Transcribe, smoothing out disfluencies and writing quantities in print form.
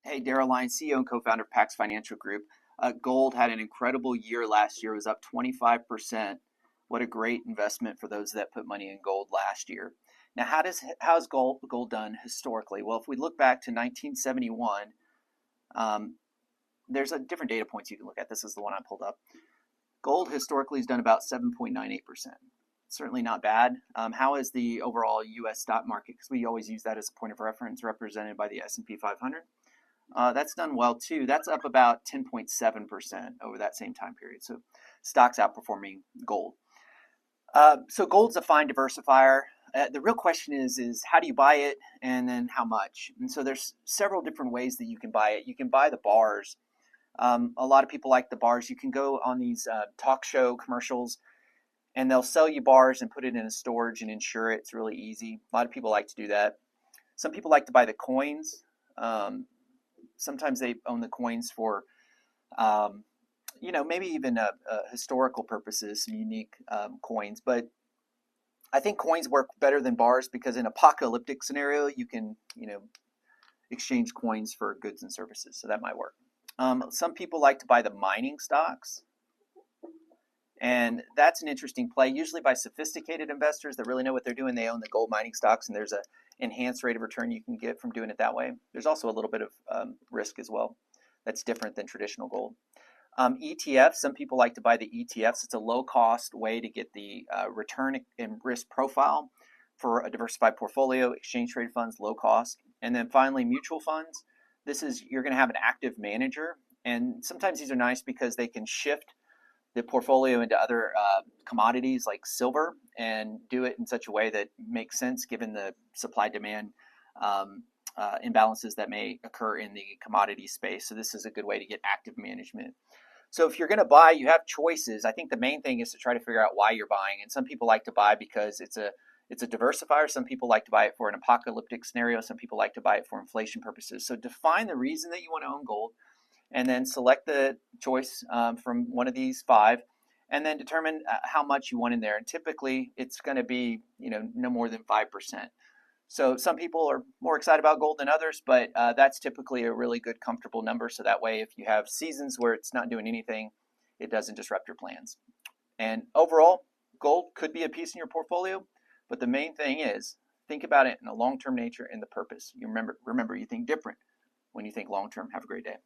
Hey, Daryl Lyons, CEO and co-founder of Pax Financial Group. Gold had an incredible year last year. It was up 25%. What a great investment for those that put money in gold last year. Now, how's gold done historically? Well, if we look back to 1971, um, there's a different data points you can look at. This is the one I pulled up. Gold historically has done about 7.98%. Certainly not bad. How is the overall U.S. stock market? Because we always use that as a point of reference, represented by the S&P 500. That's done well too. That's up about 10.7% over that same time period. So stocks outperforming gold. So gold's a fine diversifier. The real question is how do you buy it and then how much? And so there's several different ways that you can buy it. You can buy the bars. A lot of people like the bars. You can go on these talk show commercials and they'll sell you bars and put it in a storage and insure it. It's really easy. A lot of people like to do that. Some people like to buy the coins. Sometimes they own the coins for, maybe even historical purposes, some unique coins. But I think coins work better than bars because in an apocalyptic scenario, you can, exchange coins for goods and services. So that might work. Some people like to buy the mining stocks. And that's an interesting play, usually by sophisticated investors that really know what they're doing. They own the gold mining stocks, and there's an enhanced rate of return you can get from doing it that way. There's also a little bit of risk as well. That's different than traditional gold. ETFs, some people like to buy the ETFs. It's a low-cost way to get the return and risk profile for a diversified portfolio. Exchange-traded funds, low cost. And then finally, mutual funds. You're going to have an active manager, and sometimes these are nice because they can shift the portfolio into other commodities like silver and do it in such a way that makes sense given the supply-demand imbalances that may occur in the commodity space. So this is a good way to get active management. So if you're going to buy, you have choices. I think the main thing is to try to figure out why you're buying. And some people like to buy because it's a diversifier. Some people like to buy it for an apocalyptic scenario. Some people like to buy it for inflation purposes. So define the reason that you want to own gold, and then select the choice from one of these five, and then determine how much you want in there. And typically, it's going to be no more than 5%. So some people are more excited about gold than others, but that's typically a really good, comfortable number. So that way, if you have seasons where it's not doing anything, it doesn't disrupt your plans. And overall, gold could be a piece in your portfolio, but the main thing is think about it in a long-term nature and the purpose. You remember, you think different when you think long-term. Have a great day.